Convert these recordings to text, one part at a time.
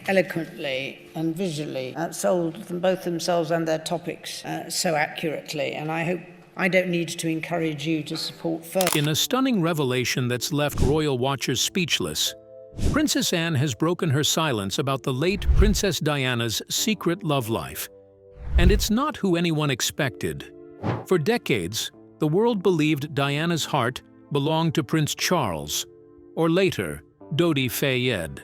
eloquently and visually sold them both themselves and their topics so accurately, and I hope I don't need to encourage you to support further. In a stunning revelation that's left royal watchers speechless, Princess Anne has broken her silence about the late Princess Diana's secret love life. And it's not who anyone expected. For decades, the world believed Diana's heart belonged to Prince Charles, or later, Dodi Fayed.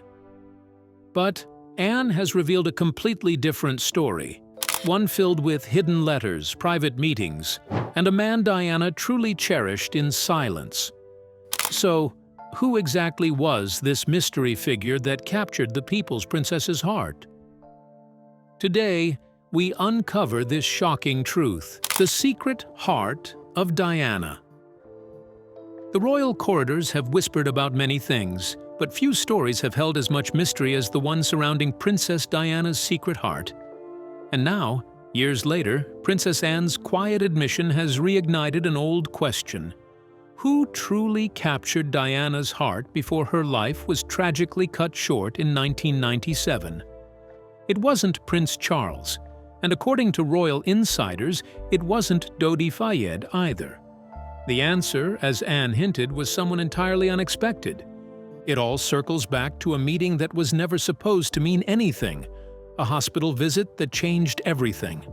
But Anne has revealed a completely different story, one filled with hidden letters, private meetings, and a man Diana truly cherished in silence. So, who exactly was this mystery figure that captured the people's princess's heart? Today, we uncover this shocking truth, the secret heart of Diana. The royal corridors have whispered about many things, but few stories have held as much mystery as the one surrounding Princess Diana's secret heart. And now, years later, Princess Anne's quiet admission has reignited an old question. Who truly captured Diana's heart before her life was tragically cut short in 1997? It wasn't Prince Charles, and according to royal insiders, it wasn't Dodi Fayed either. The answer, as Anne hinted, was someone entirely unexpected. It all circles back to a meeting that was never supposed to mean anything, a hospital visit that changed everything.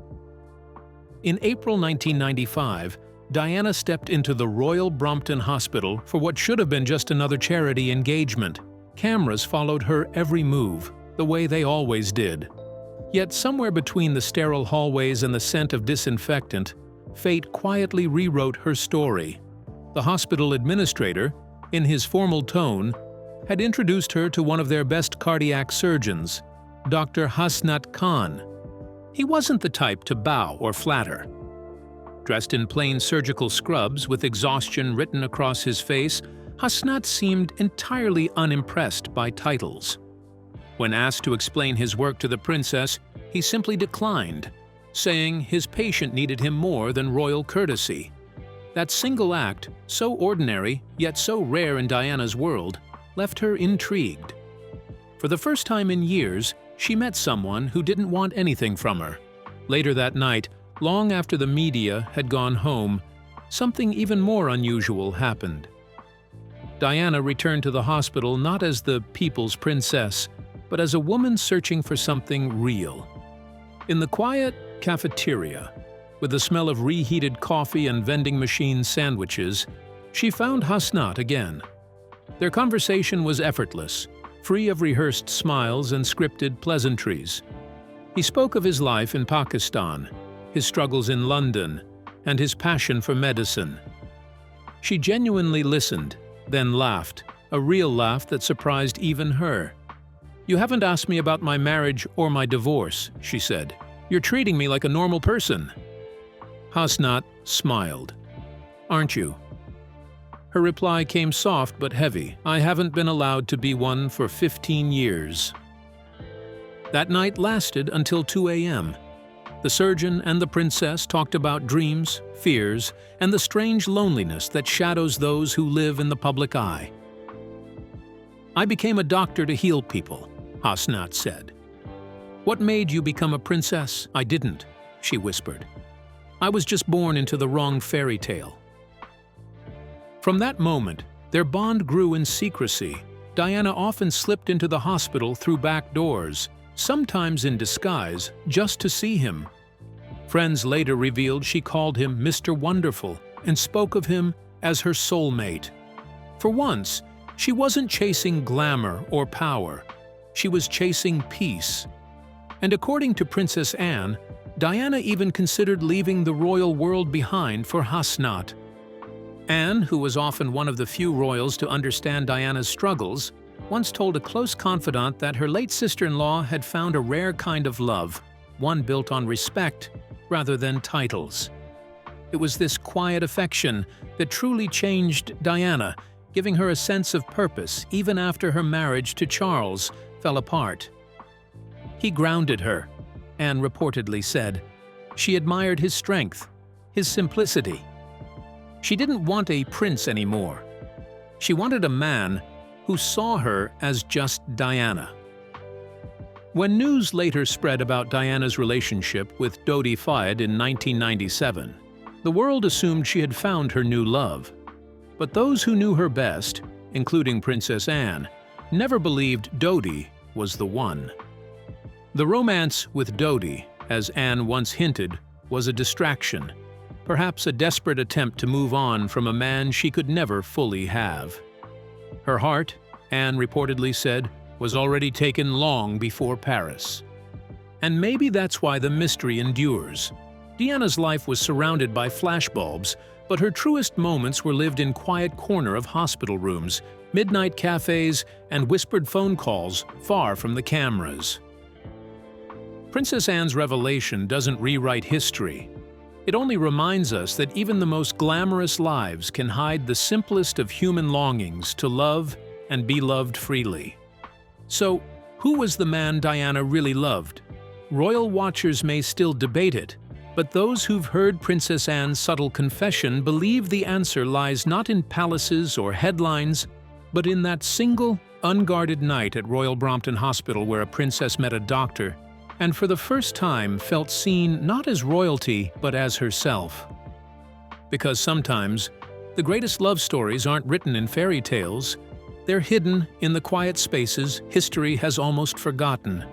In April 1995, Diana stepped into the Royal Brompton Hospital for what should have been just another charity engagement. Cameras followed her every move, the way they always did. Yet somewhere between the sterile hallways and the scent of disinfectant, fate quietly rewrote her story. The hospital administrator, in his formal tone, had introduced her to one of their best cardiac surgeons, Dr. Hasnat Khan. He wasn't the type to bow or flatter. Dressed in plain surgical scrubs with exhaustion written across his face, Hasnat seemed entirely unimpressed by titles. When asked to explain his work to the princess, he simply declined, saying his patient needed him more than royal courtesy. That single act, so ordinary yet so rare in Diana's world, left her intrigued. For the first time in years, she met someone who didn't want anything from her. Later that night, long after the media had gone home, something even more unusual happened. Diana returned to the hospital not as the people's princess, but as a woman searching for something real. In the quiet cafeteria, with the smell of reheated coffee and vending machine sandwiches, she found Hasnat again. Their conversation was effortless, free of rehearsed smiles and scripted pleasantries. He spoke of his life in Pakistan, his struggles in London, and his passion for medicine. She genuinely listened, then laughed, a real laugh that surprised even her. "You haven't asked me about my marriage or my divorce," she said. "You're treating me like a normal person." Hasnat smiled. "Aren't you?" Her reply came soft but heavy. "I haven't been allowed to be one for 15 years. That night lasted until 2 a.m. The surgeon and the princess talked about dreams, fears, and the strange loneliness that shadows those who live in the public eye. "I became a doctor to heal people," Hasnat said. "What made you become a princess?" "I didn't," she whispered. "I was just born into the wrong fairy tale." From that moment, their bond grew in secrecy. Diana often slipped into the hospital through back doors, sometimes in disguise, just to see him. Friends later revealed she called him Mr. Wonderful and spoke of him as her soulmate. For once, she wasn't chasing glamour or power. She was chasing peace. And according to Princess Anne, Diana even considered leaving the royal world behind for Hasnat. Anne, who was often one of the few royals to understand Diana's struggles, once told a close confidant that her late sister-in-law had found a rare kind of love, one built on respect rather than titles. It was this quiet affection that truly changed Diana, giving her a sense of purpose even after her marriage to Charles fell apart. He grounded her, Anne reportedly said. She admired his strength, his simplicity. She didn't want a prince anymore. She wanted a man who saw her as just Diana. When news later spread about Diana's relationship with Dodi Fayed in 1997, the world assumed she had found her new love. But those who knew her best, including Princess Anne, never believed Dodi was the one. The romance with Dodi, as Anne once hinted, was a distraction, perhaps a desperate attempt to move on from a man she could never fully have. Her heart, Anne reportedly said, was already taken long before Paris. And maybe that's why the mystery endures. Diana's life was surrounded by flashbulbs, but her truest moments were lived in quiet corner of hospital rooms, midnight cafes, and whispered phone calls far from the cameras. Princess Anne's revelation doesn't rewrite history. It only reminds us that even the most glamorous lives can hide the simplest of human longings to love and be loved freely. So, who was the man Diana really loved? Royal watchers may still debate it, but those who've heard Princess Anne's subtle confession believe the answer lies not in palaces or headlines, but in that single, unguarded night at Royal Brompton Hospital where a princess met a doctor and for the first time felt seen not as royalty but as herself. Because sometimes, the greatest love stories aren't written in fairy tales. They're hidden in the quiet spaces history has almost forgotten.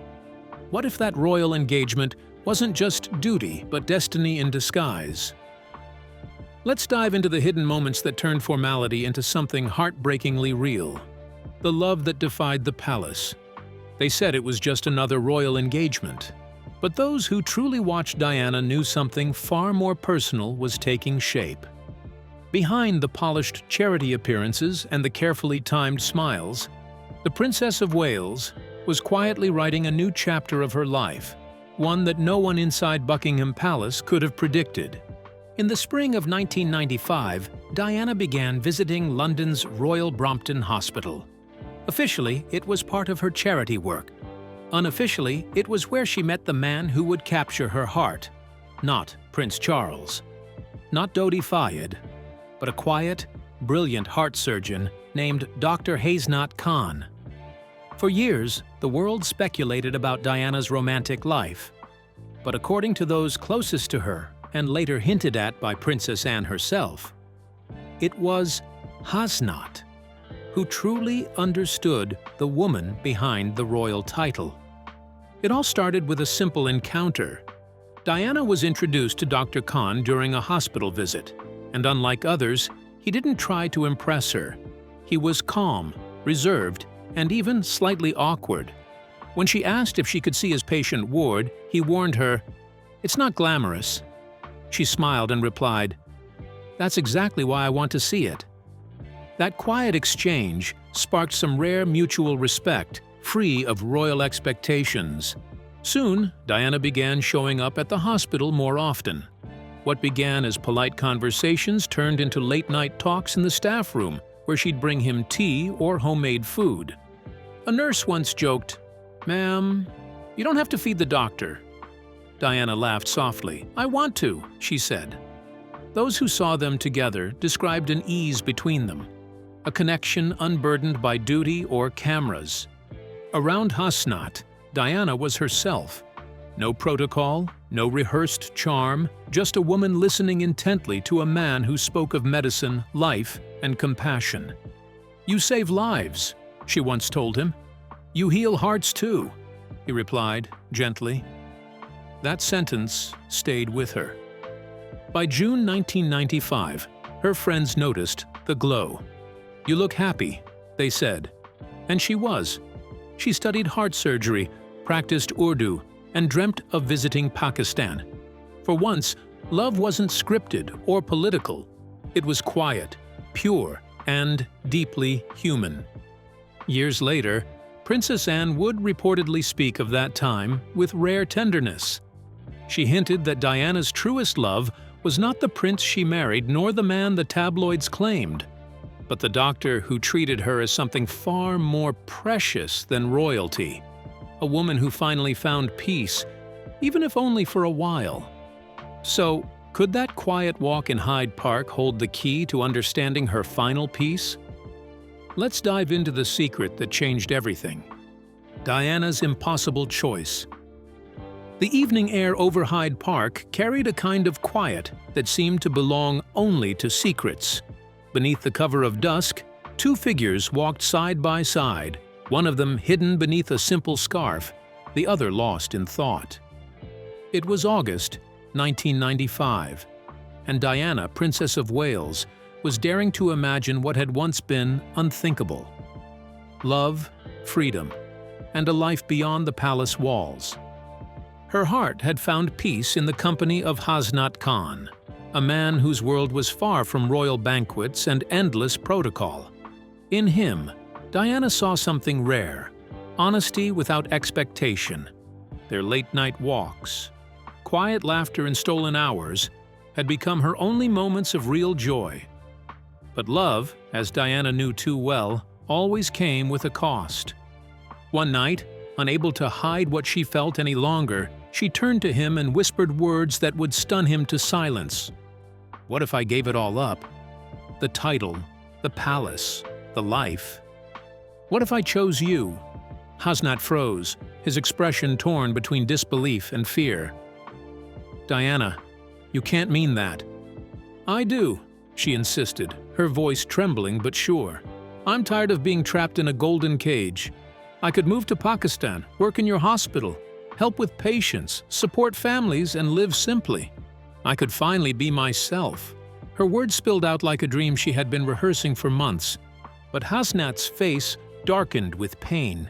What if that royal engagement wasn't just duty, but destiny in disguise? Let's dive into the hidden moments that turned formality into something heartbreakingly real. The love that defied the palace. They said it was just another royal engagement. But those who truly watched Diana knew something far more personal was taking shape. Behind the polished charity appearances and the carefully timed smiles, the Princess of Wales was quietly writing a new chapter of her life, one that no one inside Buckingham Palace could have predicted. In the spring of 1995, Diana began visiting London's Royal Brompton Hospital. Officially, it was part of her charity work. Unofficially, it was where she met the man who would capture her heart. Not Prince Charles. Not Dodi Fayed, but a quiet, brilliant heart surgeon named Dr. Haznat Khan. For years, the world speculated about Diana's romantic life. But according to those closest to her, and later hinted at by Princess Anne herself, it was Haznat who truly understood the woman behind the royal title. It all started with a simple encounter. Diana was introduced to Dr. Khan during a hospital visit, and unlike others, he didn't try to impress her. He was calm, reserved, and even slightly awkward. When she asked if she could see his patient ward, he warned her, "It's not glamorous." She smiled and replied, "That's exactly why I want to see it." That quiet exchange sparked some rare mutual respect, free of royal expectations. Soon, Diana began showing up at the hospital more often. What began as polite conversations turned into late-night talks in the staff room, where she'd bring him tea or homemade food. A nurse once joked, "Ma'am, you don't have to feed the doctor." Diana laughed softly. "I want to," she said. Those who saw them together described an ease between them, a connection unburdened by duty or cameras. Around Haznat, Diana was herself. No protocol, no rehearsed charm, just a woman listening intently to a man who spoke of medicine, life, and compassion. "You save lives," she once told him. "You heal hearts too," he replied, gently. That sentence stayed with her. By June 1995, her friends noticed the glow. "You look happy," they said. And she was. She studied heart surgery, practiced Urdu, and dreamt of visiting Pakistan. For once, love wasn't scripted or political. It was quiet, pure, and deeply human. Years later, Princess Anne would reportedly speak of that time with rare tenderness. She hinted that Diana's truest love was not the prince she married nor the man the tabloids claimed, but the doctor who treated her as something far more precious than royalty, a woman who finally found peace, even if only for a while. So, could that quiet walk in Hyde Park hold the key to understanding her final peace? Let's dive into the secret that changed everything. Diana's impossible choice. The evening air over Hyde Park carried a kind of quiet that seemed to belong only to secrets. Beneath the cover of dusk, two figures walked side by side, one of them hidden beneath a simple scarf, the other lost in thought. It was August 1995, and Diana, Princess of Wales, was daring to imagine what had once been unthinkable: love, freedom, and a life beyond the palace walls. Her heart had found peace in the company of Hasnat Khan, a man whose world was far from royal banquets and endless protocol. In him, Diana saw something rare: honesty without expectation. Their late-night walks, quiet laughter and stolen hours had become her only moments of real joy. But love, as Diana knew too well, always came with a cost. One night, unable to hide what she felt any longer, she turned to him and whispered words that would stun him to silence. What if I gave it all up? The title, the palace, the life. What if I chose you? Hasnat froze, his expression torn between disbelief and fear. Diana, you can't mean that. I do, she insisted, her voice trembling but sure. I'm tired of being trapped in a golden cage. I could move to Pakistan, work in your hospital, help with patients, support families, and live simply. I could finally be myself. Her words spilled out like a dream she had been rehearsing for months. But Hasnat's face darkened with pain.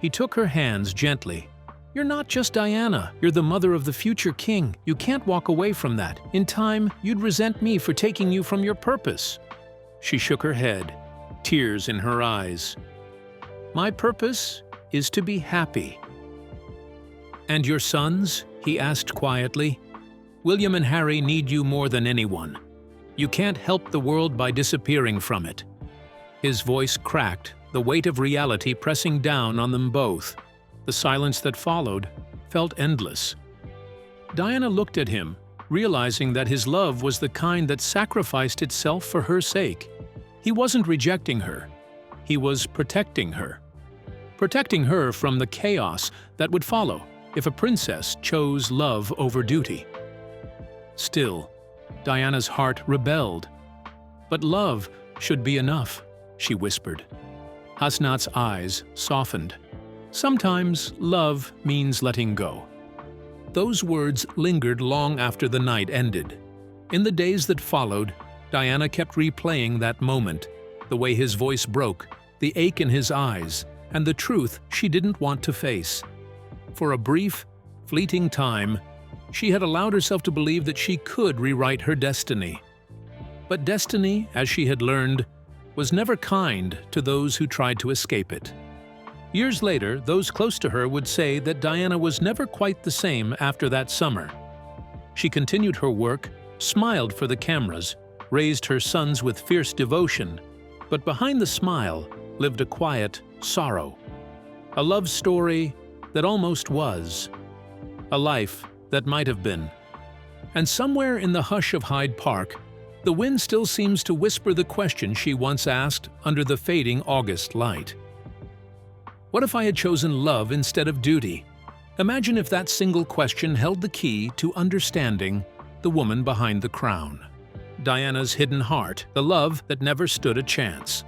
He took her hands gently. You're not just Diana, you're the mother of the future king. You can't walk away from that. In time, you'd resent me for taking you from your purpose. She shook her head, tears in her eyes. My purpose is to be happy. And your sons? He asked quietly. William and Harry need you more than anyone. You can't help the world by disappearing from it. His voice cracked, the weight of reality pressing down on them both. The silence that followed felt endless. Diana looked at him, realizing that his love was the kind that sacrificed itself for her sake. He wasn't rejecting her. He was protecting her. Protecting her from the chaos that would follow if a princess chose love over duty. Still, Diana's heart rebelled. But love should be enough, she whispered. Hasnat's eyes softened. Sometimes love means letting go. Those words lingered long after the night ended. In the days that followed, Diana kept replaying that moment, the way his voice broke, the ache in his eyes, and the truth she didn't want to face. For a brief, fleeting time, she had allowed herself to believe that she could rewrite her destiny. But destiny, as she had learned, was never kind to those who tried to escape it. Years later, those close to her would say that Diana was never quite the same after that summer. She continued her work, smiled for the cameras, raised her sons with fierce devotion, but behind the smile lived a quiet sorrow. A love story that almost was. A life that might have been. And somewhere in the hush of Hyde Park, the wind still seems to whisper the question she once asked under the fading August light. What if I had chosen love instead of duty? Imagine if that single question held the key to understanding the woman behind the crown. Diana's hidden heart, the love that never stood a chance.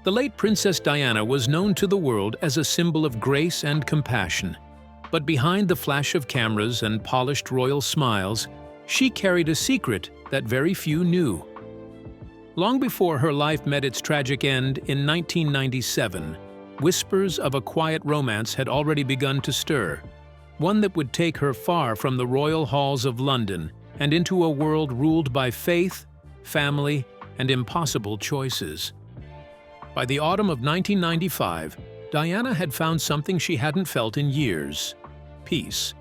The late Princess Diana was known to the world as a symbol of grace and compassion. But behind the flash of cameras and polished royal smiles, she carried a secret that very few knew. Long before her life met its tragic end in 1997, whispers of a quiet romance had already begun to stir, one that would take her far from the royal halls of London and into a world ruled by faith, family, and impossible choices. By the autumn of 1995, Diana had found something she hadn't felt in years: peace.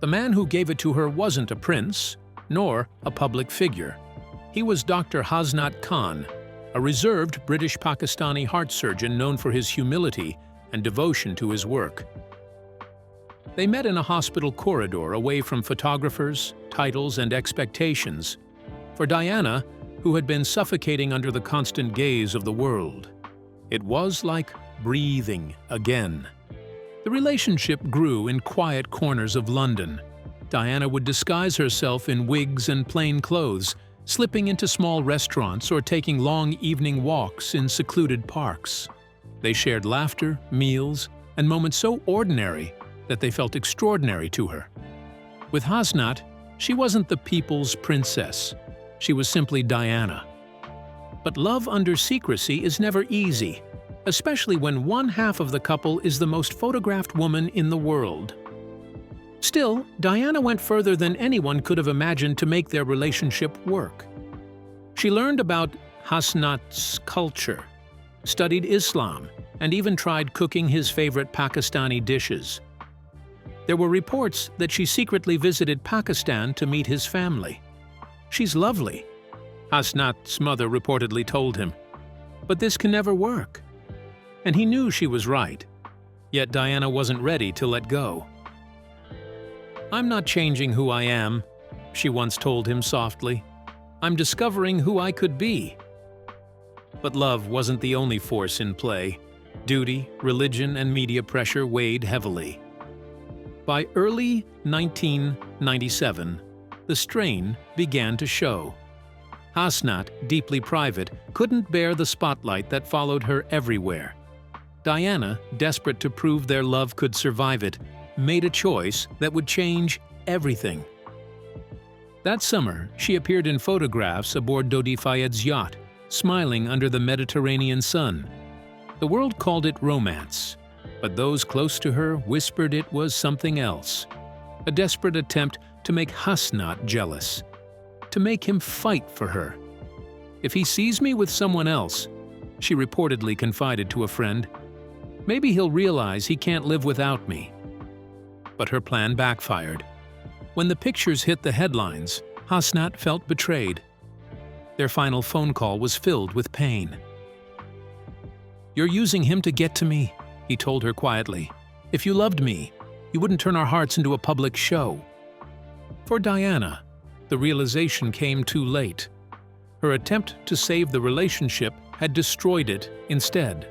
The man who gave it to her wasn't a prince, nor a public figure. He was Dr. Hasnat Khan, a reserved British-Pakistani heart surgeon known for his humility and devotion to his work. They met in a hospital corridor away from photographers, titles, and expectations. For Diana, who had been suffocating under the constant gaze of the world, it was like breathing again. The relationship grew in quiet corners of London. Diana would disguise herself in wigs and plain clothes, slipping into small restaurants or taking long evening walks in secluded parks. They shared laughter, meals, and moments so ordinary that they felt extraordinary to her. With Hasnat, she wasn't the people's princess. She was simply Diana. But love under secrecy is never easy, especially when one half of the couple is the most photographed woman in the world. Still, Diana went further than anyone could have imagined to make their relationship work. She learned about Hasnat's culture, studied Islam, and even tried cooking his favorite Pakistani dishes. There were reports that she secretly visited Pakistan to meet his family. "She's lovely," Hasnat's mother reportedly told him. "But this can never work." And he knew she was right. Yet Diana wasn't ready to let go. "I'm not changing who I am," she once told him softly. "I'm discovering who I could be." But love wasn't the only force in play. Duty, religion, and media pressure weighed heavily. By early 1997, the strain began to show. Hasnat, deeply private, couldn't bear the spotlight that followed her everywhere. Diana, desperate to prove their love could survive it, made a choice that would change everything. That summer, she appeared in photographs aboard Dodi Fayed's yacht, smiling under the Mediterranean sun. The world called it romance, but those close to her whispered it was something else. A desperate attempt to make Hasnat jealous, to make him fight for her. "If he sees me with someone else," she reportedly confided to a friend, "maybe he'll realize he can't live without me." But her plan backfired. When the pictures hit the headlines, Hasnat felt betrayed. Their final phone call was filled with pain. "You're using him to get to me," he told her quietly. "If you loved me, you wouldn't turn our hearts into a public show." For Diana, the realization came too late. Her attempt to save the relationship had destroyed it instead.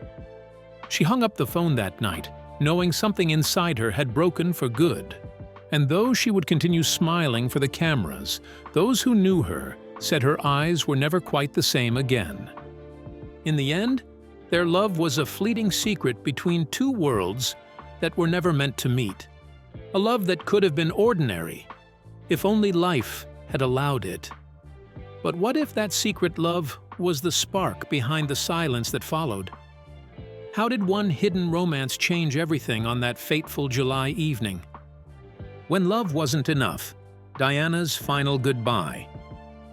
She hung up the phone that night, knowing something inside her had broken for good. And though she would continue smiling for the cameras, those who knew her said her eyes were never quite the same again. In the end, their love was a fleeting secret between two worlds that were never meant to meet. A love that could have been ordinary, if only life had allowed it. But what if that secret love was the spark behind the silence that followed? How did one hidden romance change everything on that fateful July evening? When love wasn't enough, Diana's final goodbye.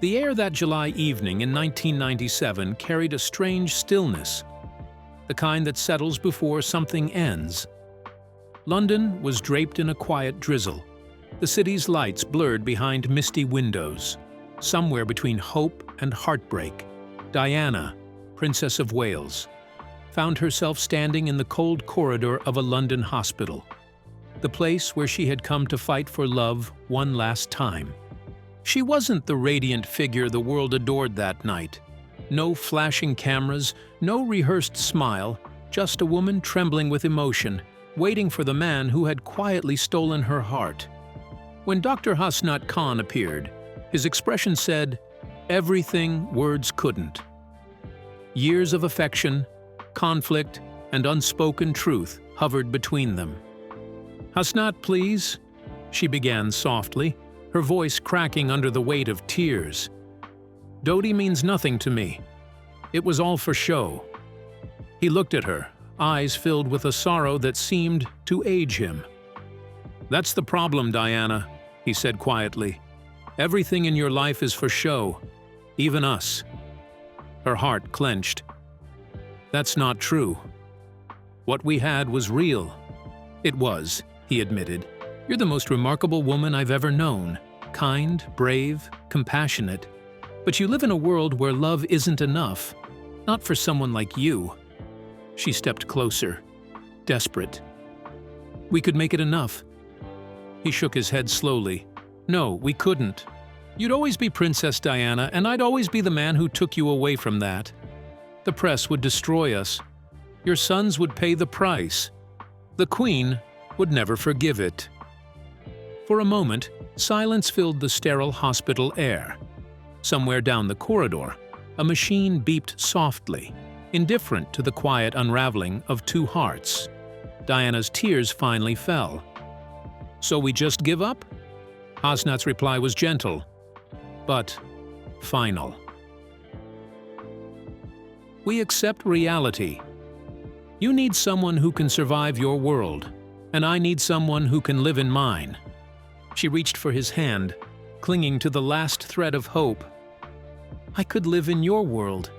The air that July evening in 1997 carried a strange stillness, the kind that settles before something ends. London was draped in a quiet drizzle, the city's lights blurred behind misty windows. Somewhere between hope and heartbreak, Diana, Princess of Wales, found herself standing in the cold corridor of a London hospital, the place where she had come to fight for love one last time. She wasn't the radiant figure the world adored that night. No flashing cameras, no rehearsed smile, just a woman trembling with emotion, waiting for the man who had quietly stolen her heart. When Dr. Hasnat Khan appeared, his expression said, "Everything words couldn't." Years of affection, conflict, and unspoken truth hovered between them. "Hasnat, please," she began softly, her voice cracking under the weight of tears. "Dodi means nothing to me. It was all for show." He looked at her, eyes filled with a sorrow that seemed to age him. "That's the problem, Diana," he said quietly. "Everything in your life is for show, even us." Her heart clenched. "That's not true. What we had was real." "It was," he admitted. "You're the most remarkable woman I've ever known. Kind, brave, compassionate. But you live in a world where love isn't enough. Not for someone like you." She stepped closer, desperate. "We could make it enough." He shook his head slowly. "No, we couldn't. You'd always be Princess Diana, and I'd always be the man who took you away from that. The press would destroy us. Your sons would pay the price. The Queen would never forgive it. For a moment, silence filled the sterile hospital air. Somewhere down the corridor, a machine beeped softly, indifferent to the quiet unraveling of two hearts. Diana's tears finally fell. "So we just give up?" Hasnat's reply was gentle, but final. "We accept reality. You need someone who can survive your world, and I need someone who can live in mine." She reached for his hand, clinging to the last thread of hope. "I could live in your world,"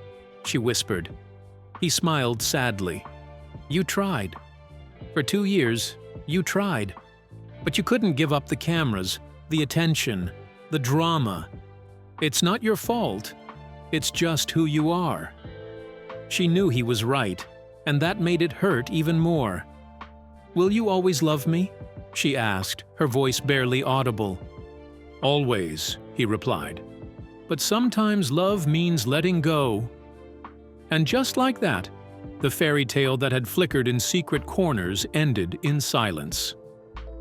she whispered. He smiled sadly. "You tried. For 2 years, you tried. But you couldn't give up the cameras, the attention, the drama. It's not your fault. It's just who you are." She knew he was right, and that made it hurt even more. "Will you always love me?" she asked, her voice barely audible. "Always," he replied. "But sometimes love means letting go." And just like that, the fairy tale that had flickered in secret corners ended in silence.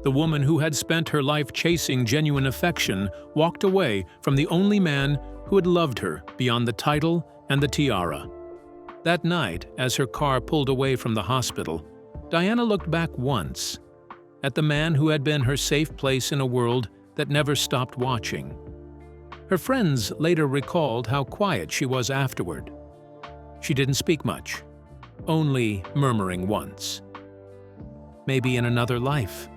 The woman who had spent her life chasing genuine affection walked away from the only man who had loved her beyond the title and the tiara. That night, as her car pulled away from the hospital, Diana looked back once at the man who had been her safe place in a world that never stopped watching. Her friends later recalled how quiet she was afterward. She didn't speak much, only murmuring once. Maybe in another life.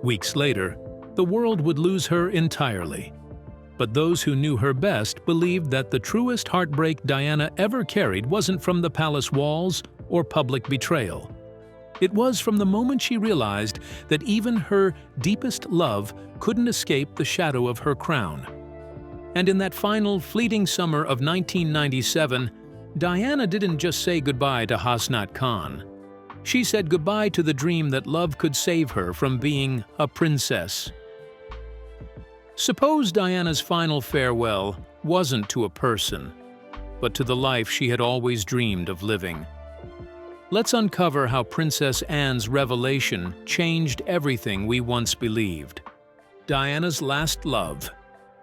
Weeks later, the world would lose her entirely. But those who knew her best believed that the truest heartbreak Diana ever carried wasn't from the palace walls or public betrayal. It was from the moment she realized that even her deepest love couldn't escape the shadow of her crown. And in that final fleeting summer of 1997, Diana didn't just say goodbye to Hasnat Khan. She said goodbye to the dream that love could save her from being a princess. Suppose Diana's final farewell wasn't to a person, but to the life she had always dreamed of living. Let's uncover how Princess Anne's revelation changed everything we once believed. Diana's last love,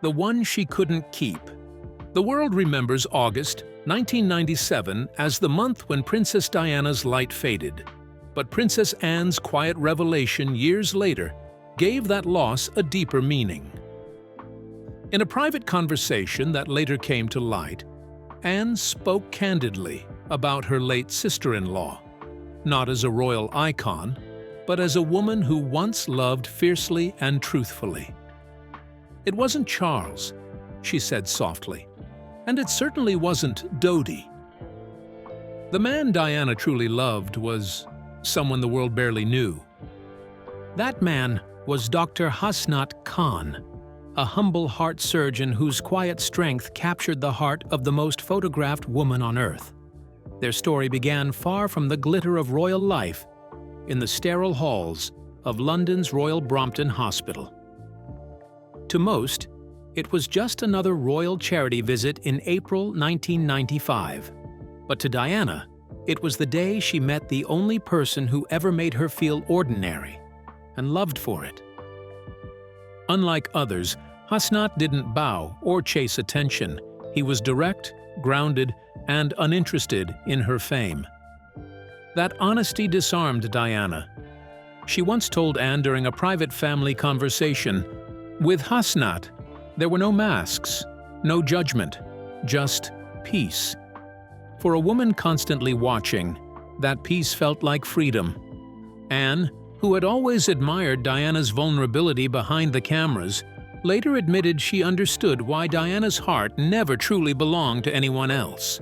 the one she couldn't keep. The world remembers August 1997 as the month when Princess Diana's light faded. But Princess Anne's quiet revelation years later gave that loss a deeper meaning. In a private conversation that later came to light, Anne spoke candidly about her late sister-in-law, not as a royal icon, but as a woman who once loved fiercely and truthfully. "It wasn't Charles," she said softly, "and it certainly wasn't Dodi. The man Diana truly loved was someone the world barely knew. That man was Dr. Hasnat Khan, a humble heart surgeon whose quiet strength captured the heart of the most photographed woman on earth. Their story began far from the glitter of royal life in the sterile halls of London's Royal Brompton Hospital. To most, it was just another royal charity visit in April 1995. But to Diana, it was the day she met the only person who ever made her feel ordinary and loved for it. Unlike others, Hasnat didn't bow or chase attention. He was direct, grounded, and uninterested in her fame. That honesty disarmed Diana. She once told Anne during a private family conversation, "With Hasnat, there were no masks, no judgment, just peace." For a woman constantly watching, that peace felt like freedom. Anne, who had always admired Diana's vulnerability behind the cameras, later admitted she understood why Diana's heart never truly belonged to anyone else.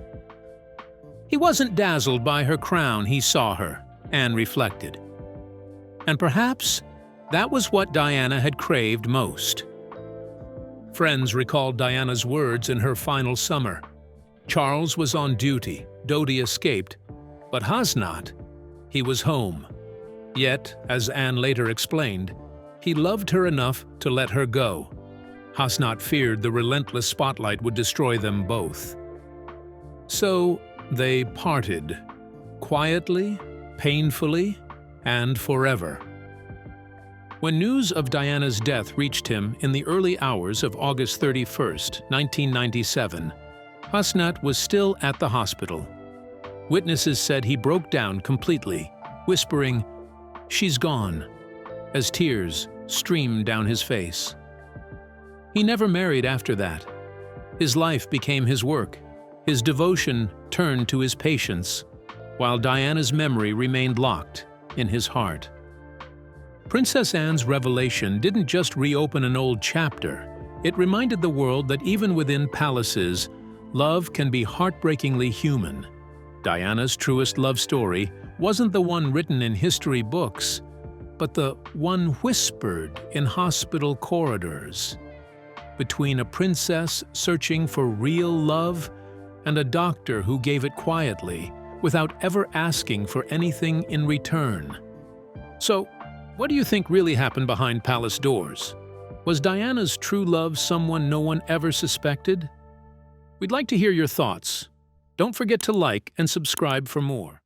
He wasn't dazzled by her crown, he saw her, Anne reflected. And perhaps that was what Diana had craved most. Friends recalled Diana's words in her final summer. Charles was on duty, Dodi escaped, but Hasnat, he was home. Yet, as Anne later explained, he loved her enough to let her go. Hasnat feared the relentless spotlight would destroy them both. So they parted, quietly, painfully, and forever. When news of Diana's death reached him in the early hours of August 31st, 1997, Hasnat was still at the hospital. Witnesses said he broke down completely, whispering, "She's gone," as tears streamed down his face. He never married after that. His life became his work. His devotion turned to his patients, while Diana's memory remained locked in his heart. Princess Anne's revelation didn't just reopen an old chapter. It reminded the world that even within palaces, love can be heartbreakingly human. Diana's truest love story wasn't the one written in history books, but the one whispered in hospital corridors, between a princess searching for real love and a doctor who gave it quietly, without ever asking for anything in return. So, what do you think really happened behind palace doors? Was Diana's true love someone no one ever suspected? We'd like to hear your thoughts. Don't forget to like and subscribe for more.